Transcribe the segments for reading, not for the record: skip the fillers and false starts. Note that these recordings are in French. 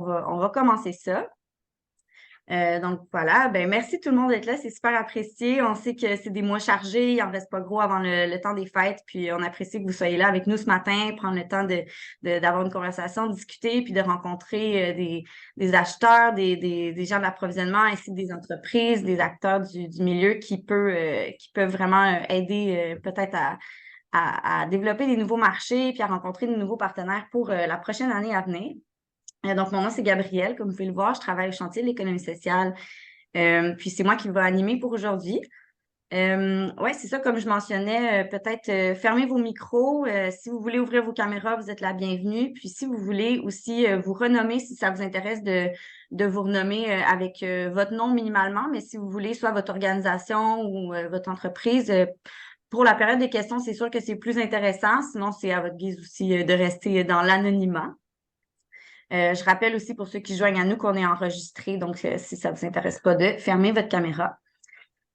on va commencer ça. Donc voilà, ben merci tout le monde d'être là, c'est super apprécié. On sait que c'est des mois chargés, il en reste pas gros avant le temps des fêtes, puis on apprécie que vous soyez là avec nous ce matin, prendre le temps d'avoir une conversation, de discuter, puis de rencontrer des acheteurs, des gens d'approvisionnement, ainsi que des entreprises, des acteurs du milieu qui peuvent vraiment aider peut-être à développer des nouveaux marchés, puis à rencontrer de nouveaux partenaires pour la prochaine année à venir. Donc, mon nom, c'est Gabrielle. Comme vous pouvez le voir, je travaille au chantier de l'économie sociale. Puis, c'est moi qui vais animer pour aujourd'hui. Oui, c'est ça, comme je mentionnais, peut-être fermez vos micros. Si vous voulez ouvrir vos caméras, vous êtes la bienvenue. Puis, si vous voulez aussi vous renommer, si ça vous intéresse de vous renommer avec votre nom minimalement, mais si vous voulez soit votre organisation ou votre entreprise, pour la période des questions, c'est sûr que c'est plus intéressant. Sinon, c'est à votre guise aussi de rester dans l'anonymat. Je rappelle aussi pour ceux qui joignent à nous qu'on est enregistré, donc si ça ne vous intéresse pas de fermer votre caméra.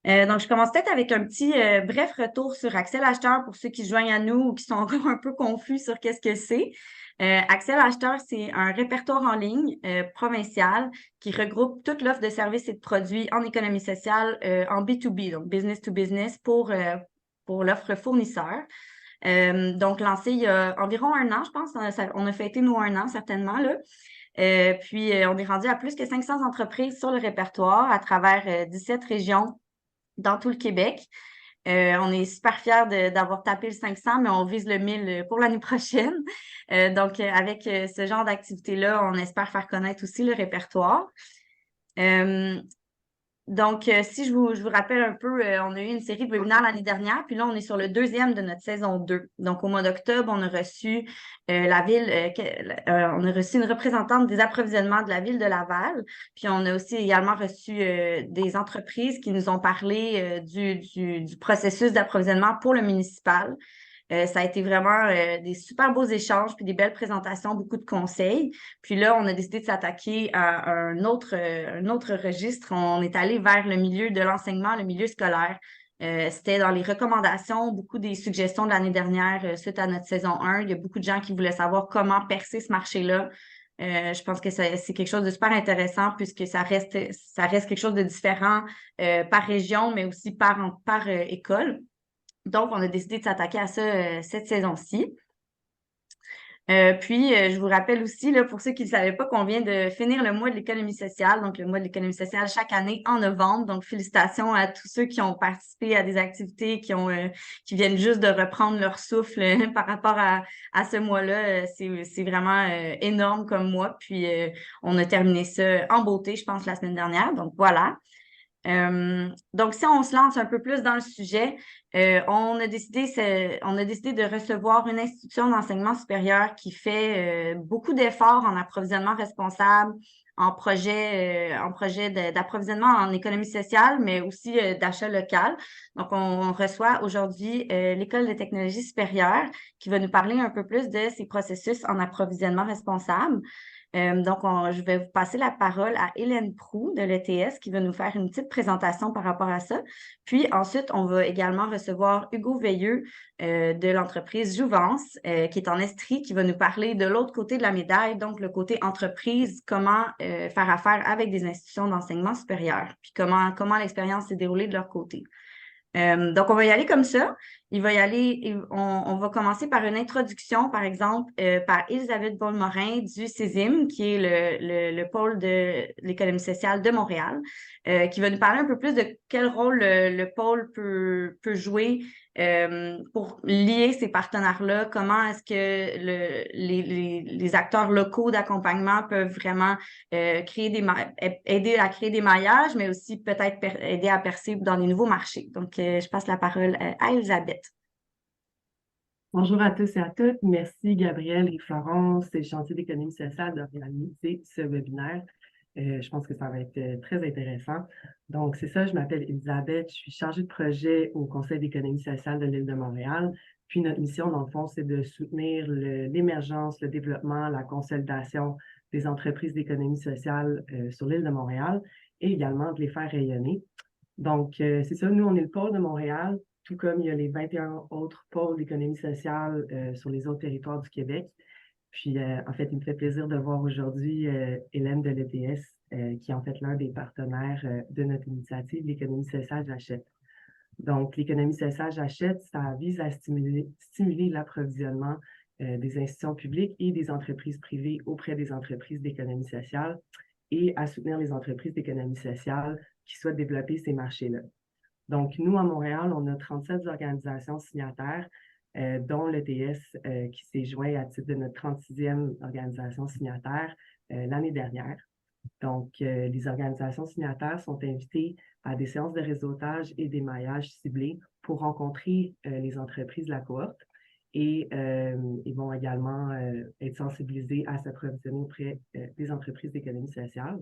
Donc, je commence peut-être avec un petit bref retour sur Axel Acheteur pour ceux qui se joignent à nous ou qui sont encore un peu confus sur qu'est-ce que c'est. Axel Acheteur, c'est un répertoire en ligne provincial qui regroupe toute l'offre de services et de produits en économie sociale en B2B, donc business to business pour l'offre fournisseur. Donc, lancé il y a environ un an, je pense. On a fêté nos un an, certainement, là. Puis, on est rendu à plus que 500 entreprises sur le répertoire à travers 17 régions dans tout le Québec. On est super fiers d'avoir tapé le 500, mais on vise le 1000 pour l'année prochaine. Donc, avec ce genre d'activité-là, on espère faire connaître aussi le répertoire. Donc, si je vous rappelle un peu, on a eu une série de webinaires l'année dernière, puis là, on est sur le deuxième de notre saison 2. Donc, au mois d'octobre, on a reçu on a reçu une représentante des approvisionnements de la ville de Laval, puis on a aussi également reçu des entreprises qui nous ont parlé du processus d'approvisionnement pour le municipal. Ça a été vraiment des super beaux échanges, puis des belles présentations, beaucoup de conseils. Puis là, on a décidé de s'attaquer à un autre registre. On est allé vers le milieu de l'enseignement, le milieu scolaire. C'était dans les recommandations, beaucoup des suggestions de l'année dernière suite à notre saison 1. Il y a beaucoup de gens qui voulaient savoir comment percer ce marché-là. Je pense que c'est quelque chose de super intéressant puisque ça reste quelque chose de différent par région, mais aussi par école. Donc, on a décidé de s'attaquer à ça cette saison-ci. Puis, je vous rappelle aussi, là, pour ceux qui ne savaient pas, qu'on vient de finir le mois de l'économie sociale. Donc, le mois de l'économie sociale chaque année en novembre. Donc, félicitations à tous ceux qui ont participé à des activités, qui viennent juste de reprendre leur souffle par rapport à ce mois-là. C'est vraiment énorme comme mois. Puis, on a terminé ça en beauté, je pense, la semaine dernière. Donc, voilà. Donc, si on se lance un peu plus dans le sujet, on a décidé de recevoir une institution d'enseignement supérieur qui fait beaucoup d'efforts en approvisionnement responsable, en projet d'approvisionnement en économie sociale, mais aussi d'achat local. Donc, on reçoit aujourd'hui l'École de technologie supérieure qui va nous parler un peu plus de ces processus en approvisionnement responsable. Donc, je vais vous passer la parole à Hélène Proux de l'ETS qui va nous faire une petite présentation par rapport à ça. Puis ensuite, on va également recevoir Hugo Veilleux de l'entreprise Jouvence qui est en Estrie, qui va nous parler de l'autre côté de la médaille, donc le côté entreprise, comment faire affaire avec des institutions d'enseignement supérieur, puis comment l'expérience s'est déroulée de leur côté. Donc, on va y aller comme ça. On va commencer par une introduction, par exemple, par Elisabeth Beaumorin du CESIM, qui est le pôle de l'économie sociale de Montréal, qui va nous parler un peu plus de quel rôle le pôle peut jouer pour lier ces partenaires-là, comment est-ce que les acteurs locaux d'accompagnement peuvent vraiment aider à créer des maillages, mais aussi peut-être aider à percer dans des nouveaux marchés. Donc, je passe la parole à Elisabeth. Bonjour à tous et à toutes. Merci Gabrielle et Florence et Chantier d'économie sociale d'organiser ce webinaire. Je pense que ça va être très intéressant. Donc, c'est ça, je m'appelle Elisabeth, je suis chargée de projet au Conseil d'économie sociale de l'île de Montréal. Puis notre mission, dans le fond, c'est de soutenir l'émergence, le développement, la consolidation des entreprises d'économie sociale sur l'île de Montréal et également de les faire rayonner. Donc, c'est ça, nous, on est le pôle de Montréal, tout comme il y a les 21 autres pôles d'économie sociale sur les autres territoires du Québec. Puis, en fait, il me fait plaisir de voir aujourd'hui Hélène de l'ETS, qui est en fait l'un des partenaires de notre initiative, l'économie sociale j'achète. Donc, l'économie sociale j'achète, ça vise à stimuler l'approvisionnement des institutions publiques et des entreprises privées auprès des entreprises d'économie sociale et à soutenir les entreprises d'économie sociale qui souhaitent développer ces marchés-là. Donc, nous, à Montréal, on a 37 organisations signataires, dont l'ETS qui s'est joint à titre de notre 36e organisation signataire l'année dernière. Donc, les organisations signataires sont invitées à des séances de réseautage et d'émaillage ciblés pour rencontrer les entreprises de la cohorte et ils vont également être sensibilisés à s'approvisionner auprès des entreprises d'économie sociale.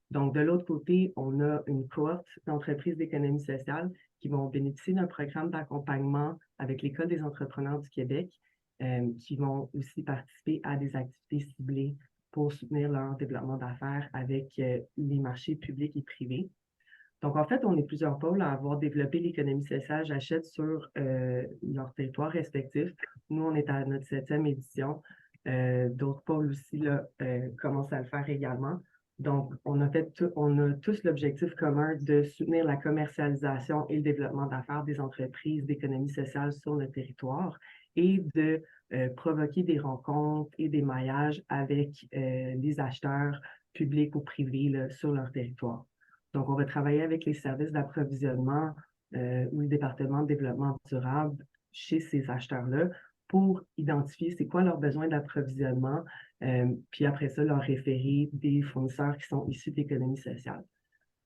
Donc, de l'autre côté, on a une cohorte d'entreprises d'économie sociale qui vont bénéficier d'un programme d'accompagnement avec l'École des entrepreneurs du Québec, qui vont aussi participer à des activités ciblées pour soutenir leur développement d'affaires avec les marchés publics et privés. Donc, en fait, on est plusieurs pôles à avoir développé l'économie sociale j'achète sur leur territoire respectif. Nous, on est à notre 7e édition. D'autres pôles aussi là, commencent à le faire également. Donc, on a tous l'objectif commun de soutenir la commercialisation et le développement d'affaires des entreprises d'économie sociale sur le territoire et de provoquer des rencontres et des maillages avec les acheteurs publics ou privés là, sur leur territoire. Donc, on va travailler avec les services d'approvisionnement ou le département de développement durable chez ces acheteurs-là pour identifier c'est quoi leurs besoins d'approvisionnement, puis après ça, leur référer des fournisseurs qui sont issus de l'économie sociale.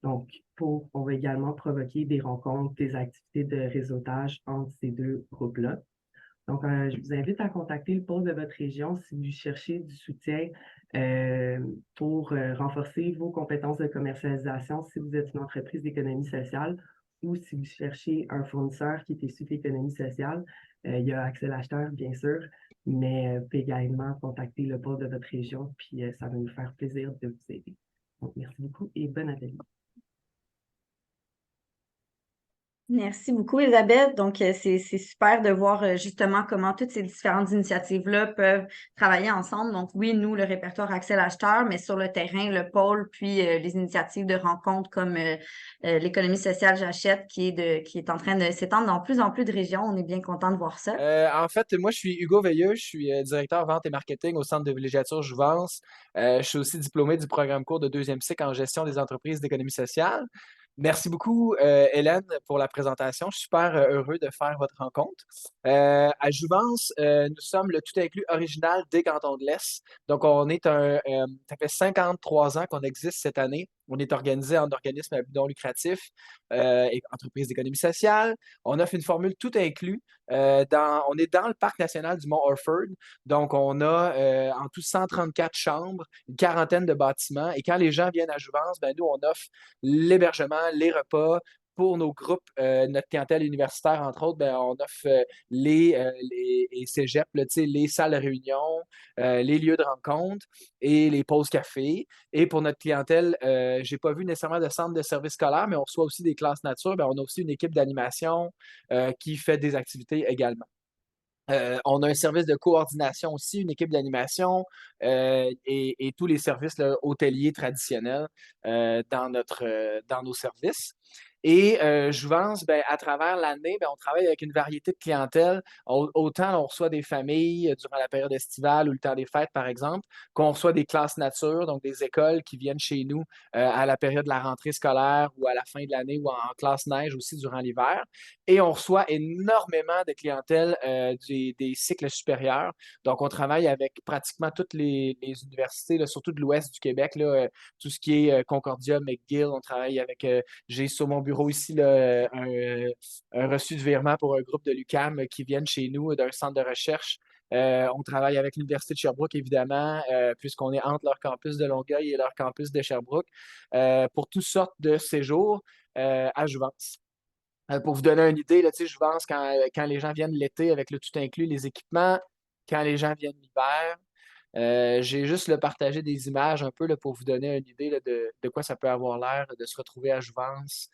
Donc, on va également provoquer des rencontres, des activités de réseautage entre ces deux groupes-là. Donc, je vous invite à contacter le pôle de votre région si vous cherchez du soutien pour renforcer vos compétences de commercialisation si vous êtes une entreprise d'économie sociale ou si vous cherchez un fournisseur qui est issu de l'économie sociale. Il y a Accès l'acheteur, bien sûr, mais vous pouvez également contacter le pôle de votre région, puis ça va nous faire plaisir de vous aider. Donc, merci beaucoup et bon atelier. Merci beaucoup, Elisabeth. Donc, c'est super de voir justement comment toutes ces différentes initiatives-là peuvent travailler ensemble. Donc, oui, nous, le répertoire Accès l'acheteur, mais sur le terrain, le pôle, puis les initiatives de rencontres comme l'économie sociale J'achète qui est en train de s'étendre dans plus en plus de régions. On est bien content de voir ça. En fait, moi, je suis Hugo Veilleux, je suis directeur vente et marketing au Centre de villégiature Jouvence. Je suis aussi diplômé du programme cours de deuxième cycle en gestion des entreprises d'économie sociale. Merci beaucoup, Hélène, pour la présentation. Je suis super heureux de faire votre rencontre. À Jouvence, nous sommes le tout inclus original des Cantons de l'Est. Donc, ça fait 53 ans qu'on existe cette année. On est organisé en organisme à but non lucratif et entreprise d'économie sociale. On offre une formule tout inclus. On est dans le parc national du Mont Orford. Donc, on a en tout 134 chambres, une quarantaine de bâtiments. Et quand les gens viennent à Jouvence, ben, nous, on offre l'hébergement, les repas. Pour nos groupes, notre clientèle universitaire, entre autres, ben, on offre les cégeps, là, les salles de réunion, les lieux de rencontre et les pauses café. Et pour notre clientèle, je n'ai pas vu nécessairement de centre de service scolaire, mais on reçoit aussi des classes nature. Ben, on a aussi une équipe d'animation qui fait des activités également. On a un service de coordination aussi, une équipe d'animation et tous les services là, hôteliers traditionnels dans nos services. Et Jouvence, ben, à travers l'année, ben, on travaille avec une variété de clientèle. Autant on reçoit des familles durant la période estivale ou le temps des fêtes, par exemple, qu'on reçoit des classes nature, donc des écoles qui viennent chez nous à la période de la rentrée scolaire ou à la fin de l'année ou en classe neige aussi durant l'hiver. Et on reçoit énormément de clientèle des cycles supérieurs. Donc, on travaille avec pratiquement toutes les universités, là, surtout de l'ouest du Québec, là, tout ce qui est Concordia, McGill. On travaille avec, j'ai sur mon bureau ici là, un reçu de virement pour un groupe de l'UQAM qui viennent chez nous d'un centre de recherche. On travaille avec l'Université de Sherbrooke, évidemment, puisqu'on est entre leur campus de Longueuil et leur campus de Sherbrooke, pour toutes sortes de séjours à Jouvence. Pour vous donner une idée, là, je pense quand les gens viennent l'été avec le tout inclus, les équipements, quand les gens viennent l'hiver, j'ai juste le partagé des images un peu là, pour vous donner une idée là, de quoi ça peut avoir l'air de se retrouver à Jouvence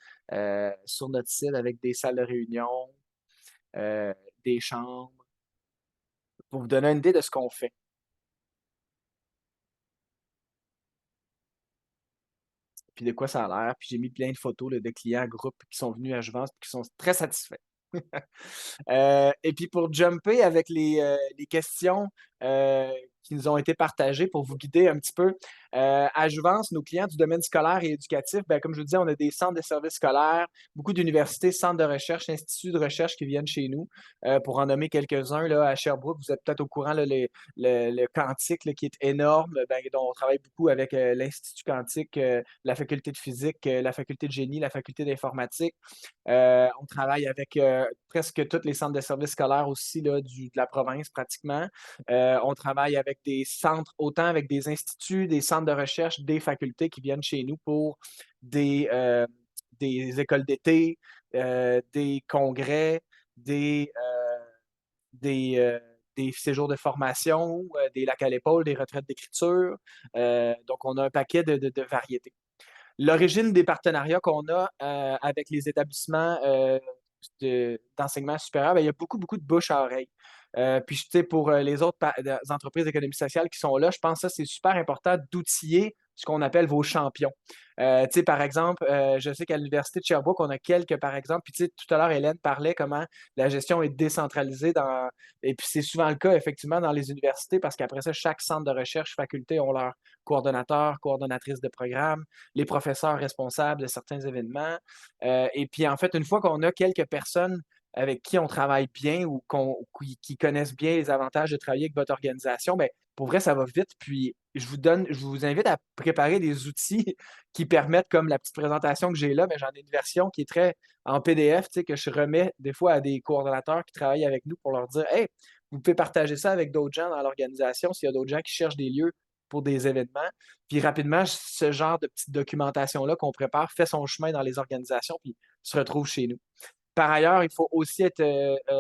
sur notre site avec des salles de réunion, des chambres, pour vous donner une idée de ce qu'on fait. puis de quoi ça a l'air. Puis j'ai mis plein de photos là, de clients, groupes qui sont venus à Jouvence, puis qui sont très satisfaits. Et puis pour jumper avec les questions qui nous ont été partagées pour vous guider un petit peu, à Jouvence, nos clients du domaine scolaire et éducatif, ben, comme je vous disais, on a des centres de services scolaires, beaucoup d'universités, centres de recherche, instituts de recherche qui viennent chez nous. Pour en nommer quelques-uns, là, à Sherbrooke, vous êtes peut-être au courant, là, le Quantique là, qui est énorme, ben, dont on travaille beaucoup avec l'Institut Quantique, la faculté de physique, la faculté de génie, la faculté d'informatique. On travaille avec presque tous les centres de services scolaires aussi là, de la province pratiquement. On travaille avec des centres, autant avec des instituts, des centres de recherche, des facultés qui viennent chez nous pour des écoles d'été, des congrès, des, euh, des séjours de formation, des lacs à l'épaule, des retraites d'écriture. Donc, on a un paquet de variétés. L'origine des partenariats qu'on a avec les établissements d'enseignement supérieur, ben, il y a beaucoup, beaucoup de bouche à oreille. Puis, tu sais, pour les autres entreprises d'économie sociale qui sont là, je pense que ça, c'est super important d'outiller ce qu'on appelle vos champions. Tu sais, par exemple, je sais qu'à l'Université de Sherbrooke, on a quelques, par exemple, puis tu sais, tout à l'heure, Hélène parlait comment la gestion est décentralisée et puis c'est souvent le cas, effectivement, dans les universités, parce qu'après ça, chaque centre de recherche, faculté ont leur coordonnateur, coordonnatrice de programme, les professeurs responsables de certains événements. Et puis, en fait, une fois qu'on a quelques personnes avec qui on travaille bien ou qui connaissent bien les avantages de travailler avec votre organisation, bien, pour vrai, ça va vite. Puis, je vous invite à préparer des outils qui permettent, comme la petite présentation que j'ai là, mais j'en ai une version qui est très en PDF, tu sais, que je remets des fois à des coordonnateurs qui travaillent avec nous pour leur dire, hey, vous pouvez partager ça avec d'autres gens dans l'organisation s'il y a d'autres gens qui cherchent des lieux pour des événements. Puis rapidement, ce genre de petite documentation-là qu'on prépare fait son chemin dans les organisations puis se retrouve chez nous. Par ailleurs, il faut aussi être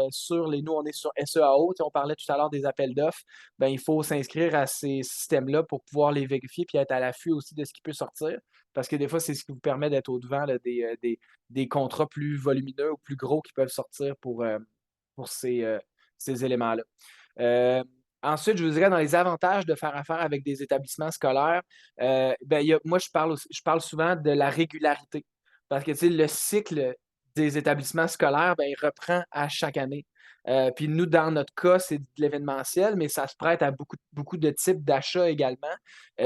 sur nous, on est sur SEAO. On parlait tout à l'heure des appels d'offres. Ben, il faut s'inscrire à ces systèmes-là pour pouvoir les vérifier puis être à l'affût aussi de ce qui peut sortir. Parce que des fois, c'est ce qui vous permet d'être au-devant là, des contrats plus volumineux ou plus gros qui peuvent sortir pour ces éléments-là. Euh, Ensuite, je vous dirais dans les avantages de faire affaire avec des établissements scolaires, ben, moi, je parle souvent de la régularité. Parce que tu sais, le cycle des établissements scolaires, ben, il reprend à chaque année. Puis nous, dans notre cas, c'est de l'événementiel, mais ça se prête à beaucoup, beaucoup de types d'achats également.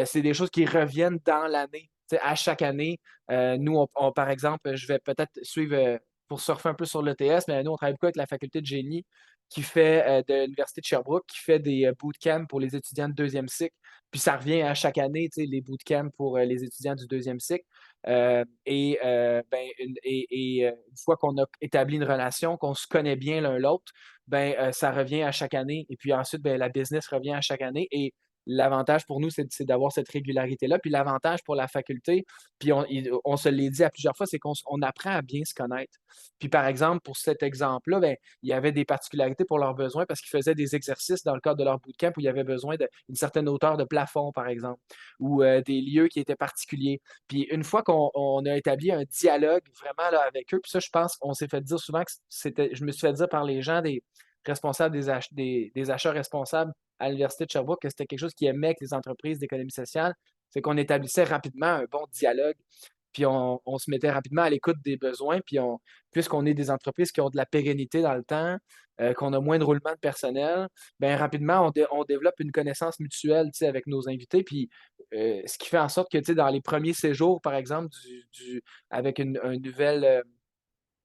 C'est des choses qui reviennent dans l'année. Tu sais, à chaque année, nous, par exemple, je vais peut-être suivre pour surfer un peu sur l'ETS, mais nous, on travaille beaucoup avec la faculté de génie qui fait de l'Université de Sherbrooke, qui fait des bootcamps pour les étudiants de deuxième cycle. Puis ça revient à chaque année, tu sais, les bootcamps pour les étudiants du deuxième cycle. Une fois qu'on a établi une relation, qu'on se connaît bien l'un l'autre, ça revient à chaque année. Et puis ensuite, ben, la business revient à chaque année. Et l'avantage pour nous, c'est d'avoir cette régularité-là. Puis l'avantage pour la faculté, puis on se l'est dit à plusieurs fois, c'est qu'on apprend à bien se connaître. Puis par exemple, pour cet exemple-là, ben, il y avait des particularités pour leurs besoins parce qu'ils faisaient des exercices dans le cadre de leur bootcamp où il y avait besoin d'une certaine hauteur de plafond, par exemple, ou des lieux qui étaient particuliers. Puis une fois qu'on a établi un dialogue vraiment là, avec eux, puis ça, je pense qu'on s'est fait dire souvent que je me suis fait dire par les gens des responsables des achats responsables à l'Université de Sherbrooke que c'était quelque chose qu'ils aimaient avec les entreprises d'économie sociale, c'est qu'on établissait rapidement un bon dialogue, puis on se mettait rapidement à l'écoute des besoins, puis puisqu'on est des entreprises qui ont de la pérennité dans le temps, qu'on a moins de roulement de personnel, bien rapidement, on développe une connaissance mutuelle, tu sais, avec nos invités, puis ce qui fait en sorte que, tu sais, dans les premiers séjours, par exemple, avec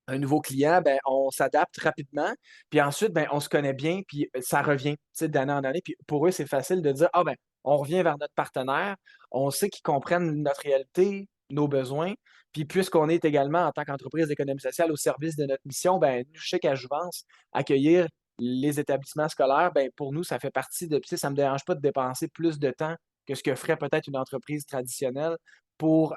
un nouveau client, ben, on s'adapte rapidement. Puis ensuite, ben, on se connaît bien, puis ça revient tu sais, d'année en année. Puis pour eux, c'est facile de dire, ah ben, on revient vers notre partenaire, on sait qu'ils comprennent notre réalité, nos besoins. Puis puisqu'on est également, en tant qu'entreprise d'économie sociale, au service de notre mission, ben, nous, je sais qu'à Jouvence, accueillir les établissements scolaires, ben, pour nous, ça fait partie de, tu sais, ça ne me dérange pas de dépenser plus de temps que ce que ferait peut-être une entreprise traditionnelle pour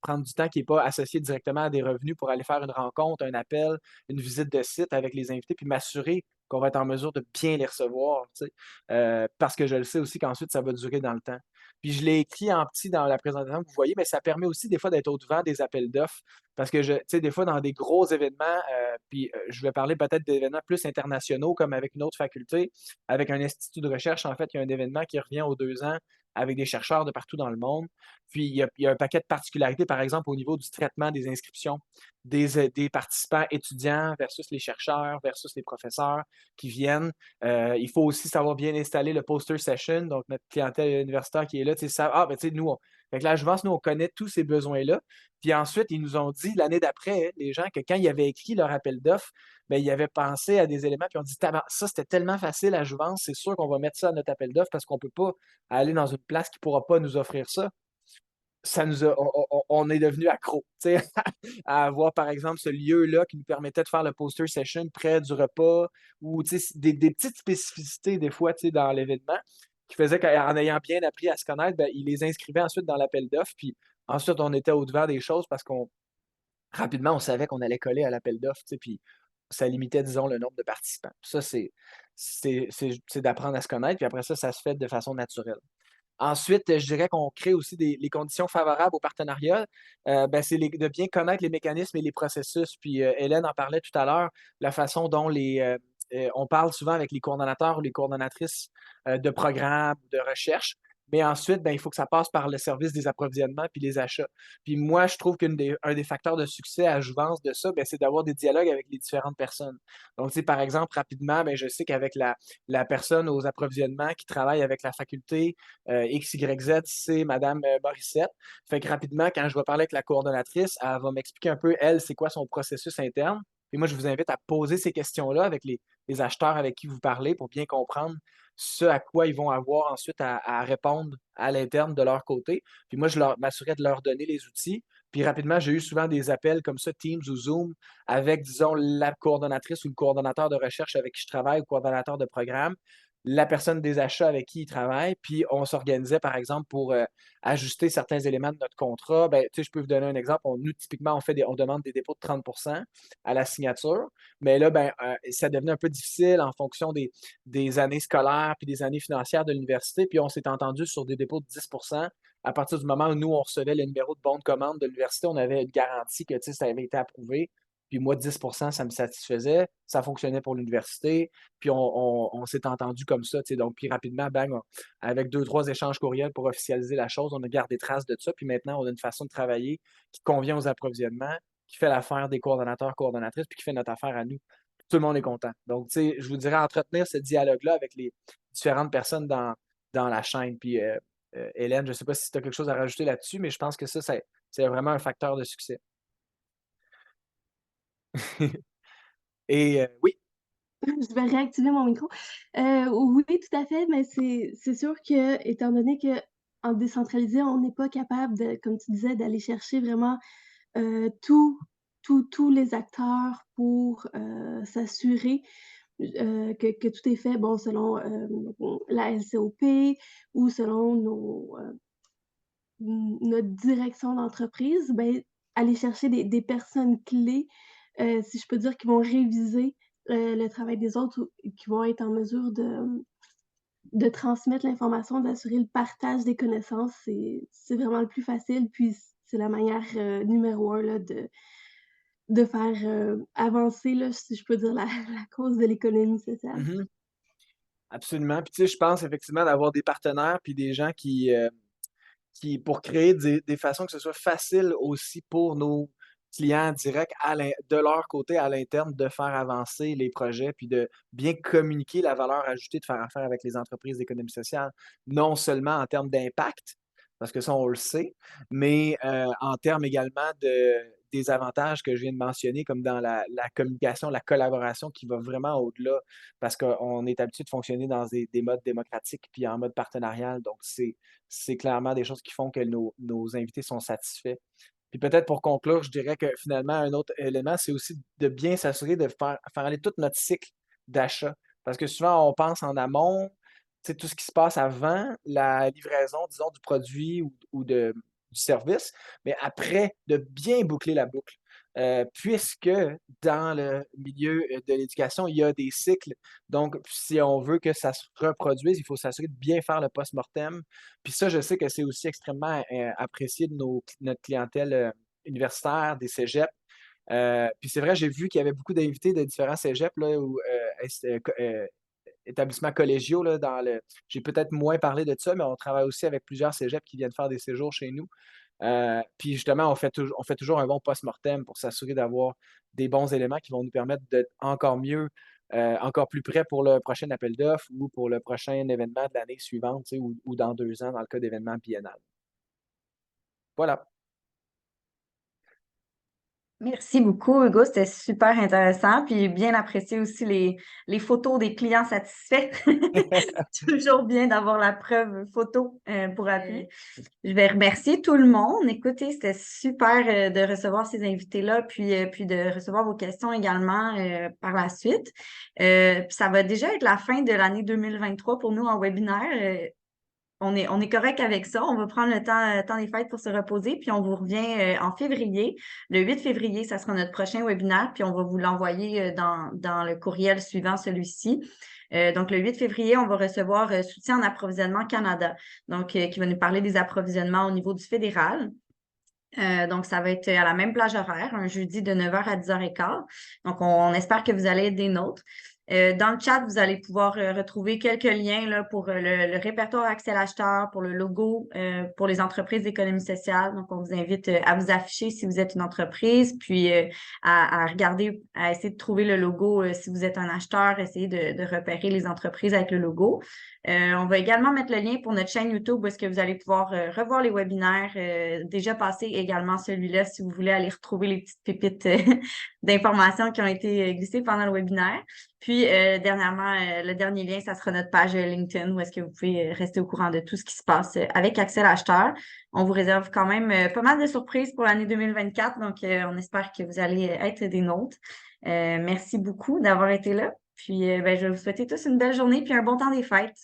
prendre du temps qui n'est pas associé directement à des revenus pour aller faire une rencontre, un appel, une visite de site avec les invités, puis m'assurer qu'on va être en mesure de bien les recevoir, tu sais, parce que je le sais aussi qu'ensuite, ça va durer dans le temps. Puis je l'ai écrit en petit dans la présentation que vous voyez, mais ça permet aussi des fois d'être au-devant des appels d'offres, parce que, tu sais, des fois, dans des gros événements, puis je vais parler peut-être d'événements plus internationaux, comme avec une autre faculté, avec un institut de recherche, en fait, il y a un événement qui revient aux 2 ans avec des chercheurs de partout dans le monde. Puis, il y a un paquet de particularités, par exemple, au niveau du traitement des inscriptions des participants étudiants versus les chercheurs versus les professeurs qui viennent. Il faut aussi savoir bien installer le poster session, donc notre clientèle universitaire qui est là, tu sais, ben, tu sais, nous, fait que la Jouvence, nous, on connaît tous ces besoins-là. Puis ensuite, ils nous ont dit l'année d'après, les gens, que quand ils avaient écrit leur appel d'offres, ben, ils avaient pensé à des éléments, puis on dit, ça, c'était tellement facile à Jouvence, c'est sûr qu'on va mettre ça à notre appel d'offres parce qu'on ne peut pas aller dans une place qui ne pourra pas nous offrir ça. Ça nous a, on est devenu accro, tu sais, à avoir, par exemple, ce lieu-là qui nous permettait de faire le poster session près du repas ou, tu sais, des petites spécificités, des fois, tu sais, dans l'événement qui faisaient qu'en ayant bien appris à se connaître, ben, ils les inscrivaient ensuite dans l'appel d'offres. Puis ensuite, on était au-devant des choses parce qu'on, rapidement, on savait qu'on allait coller à l'appel d'offres, tu sais, puis ça limitait, disons, le nombre de participants. Ça, c'est d'apprendre à se connaître. Puis après ça, ça se fait de façon naturelle. Ensuite, je dirais qu'on crée aussi les conditions favorables au partenariat. Ben, c'est de bien connaître les mécanismes et les processus. Puis Hélène en parlait tout à l'heure, la façon dont on parle souvent avec les coordonnateurs ou les coordonnatrices de programmes, de recherche. Mais ensuite, ben, il faut que ça passe par le service des approvisionnements puis les achats. Puis moi, je trouve qu'un des facteurs de succès à Jouvence de ça, ben, c'est d'avoir des dialogues avec les différentes personnes. Donc, tu sais, par exemple, rapidement, ben, je sais qu'avec la personne aux approvisionnements qui travaille avec la faculté, XYZ, c'est Madame Morissette. Fait que rapidement, quand je vais parler avec la coordonnatrice, elle va m'expliquer un peu, elle, c'est quoi son processus interne. Et moi, je vous invite à poser ces questions-là avec les acheteurs avec qui vous parlez pour bien comprendre ce à quoi ils vont avoir ensuite à répondre à l'interne de leur côté. Puis moi, m'assurais de leur donner les outils. Puis rapidement, j'ai eu souvent des appels comme ça, Teams ou Zoom, avec, disons, la coordonnatrice ou le coordonnateur de recherche avec qui je travaille, ou coordonnateur de programme, la personne des achats avec qui il travaille, puis on s'organisait, par exemple, pour ajuster certains éléments de notre contrat. Ben, tu sais, je peux vous donner un exemple. Nous, typiquement, on demande des dépôts de 30 à la signature, mais là, ben, ça devenait un peu difficile en fonction des années scolaires puis des années financières de l'université, puis on s'est entendu sur des dépôts de 10 à partir du moment où nous, on recevait le numéro de bon de commande de l'université, on avait une garantie que, tu sais, ça avait été approuvé. Puis moi, 10 ça me satisfaisait. Ça fonctionnait pour l'université. Puis on s'est entendu comme ça, tu sais. Donc, puis rapidement, bang, avec 2, 3 échanges courriels pour officialiser la chose, on a gardé trace de ça. Puis maintenant, on a une façon de travailler qui convient aux approvisionnements, qui fait l'affaire des coordonnateurs, coordonnatrices, puis qui fait notre affaire à nous. Tout le monde est content. Donc, tu sais, je vous dirais entretenir ce dialogue-là avec les différentes personnes dans la chaîne. Puis, Hélène, je ne sais pas si tu as quelque chose à rajouter là-dessus, mais je pense que ça, c'est vraiment un facteur de succès. Et oui. Je vais réactiver mon micro. Oui, tout à fait, mais c'est sûr que, étant donné qu'en décentralisé, on n'est pas capable de, comme tu disais, d'aller chercher vraiment tous les acteurs pour s'assurer que tout est fait, bon, selon la LCOP ou selon notre direction d'entreprise, ben, aller chercher des personnes clés, si je peux dire, qui vont réviser le travail des autres ou qui vont être en mesure de transmettre l'information, d'assurer le partage des connaissances, c'est vraiment le plus facile. Puis c'est la manière numéro 1 là, de faire avancer, là, si je peux dire, la cause de l'économie sociale. Mhm. Absolument. Puis, tu sais, je pense effectivement d'avoir des partenaires puis des gens pour créer des façons que ce soit facile aussi pour nos clients directs de leur côté à l'interne de faire avancer les projets puis de bien communiquer la valeur ajoutée de faire affaire avec les entreprises d'économie sociale, non seulement en termes d'impact, parce que ça, on le sait, mais en termes également des avantages que je viens de mentionner, comme dans la communication, la collaboration qui va vraiment au-delà, parce qu'on est habitué de fonctionner dans des modes démocratiques puis en mode partenarial. Donc, c'est clairement des choses qui font que nos invités sont satisfaits. Puis peut-être pour conclure, je dirais que finalement, un autre élément, c'est aussi de bien s'assurer de faire aller tout notre cycle d'achat. Parce que souvent, on pense en amont, tu sais, tout ce qui se passe avant la livraison, disons, du produit ou du service, mais après, de bien boucler la boucle. Puisque dans le milieu de l'éducation, il y a des cycles. Donc, si on veut que ça se reproduise, il faut s'assurer de bien faire le post-mortem. Puis ça, je sais que c'est aussi extrêmement apprécié de notre clientèle universitaire, des cégeps. Puis c'est vrai, j'ai vu qu'il y avait beaucoup d'invités de différents cégeps là, établissements collégiaux, là, j'ai peut-être moins parlé de ça, mais on travaille aussi avec plusieurs cégeps qui viennent faire des séjours chez nous. Puis justement, on fait toujours un bon post-mortem pour s'assurer d'avoir des bons éléments qui vont nous permettre d'être encore mieux, encore plus prêts pour le prochain appel d'offres ou pour le prochain événement de l'année suivante, tu sais, ou dans 2 ans dans le cas d'événements biennales. Voilà. Merci beaucoup, Hugo. C'était super intéressant. Puis bien apprécié aussi les photos des clients satisfaits. Toujours bien d'avoir la preuve photo pour appui. Je vais remercier tout le monde. Écoutez, c'était super de recevoir ces invités-là, puis de recevoir vos questions également par la suite. Puis ça va déjà être la fin de l'année 2023 pour nous en webinaire. On est correct avec ça. On va prendre le temps des fêtes pour se reposer, puis on vous revient en février. Le 8 février, ça sera notre prochain webinaire, puis on va vous l'envoyer dans le courriel suivant celui-ci. Donc, le 8 février, on va recevoir Soutien en approvisionnement Canada, donc qui va nous parler des approvisionnements au niveau du fédéral. Donc, ça va être à la même plage horaire, un jeudi de 9h à 10h15. Donc, on espère que vous allez être des nôtres. Dans le chat, vous allez pouvoir retrouver quelques liens là, pour le répertoire Accès l'acheteur, pour le logo, pour les entreprises d'économie sociale. Donc, on vous invite à vous afficher si vous êtes une entreprise, puis à regarder, à essayer de trouver le logo si vous êtes un acheteur, essayer de repérer les entreprises avec le logo. On va également mettre le lien pour notre chaîne YouTube où est-ce que vous allez pouvoir revoir les webinaires déjà passés, également celui-là si vous voulez aller retrouver les petites pépites d'informations qui ont été glissées pendant le webinaire. Puis, dernièrement, le dernier lien, ça sera notre page LinkedIn où est-ce que vous pouvez rester au courant de tout ce qui se passe avec Accès l'acheteur. On vous réserve quand même pas mal de surprises pour l'année 2024, donc on espère que vous allez être des nôtres. Merci beaucoup d'avoir été là. Puis, je vais vous souhaiter tous une belle journée puis un bon temps des fêtes.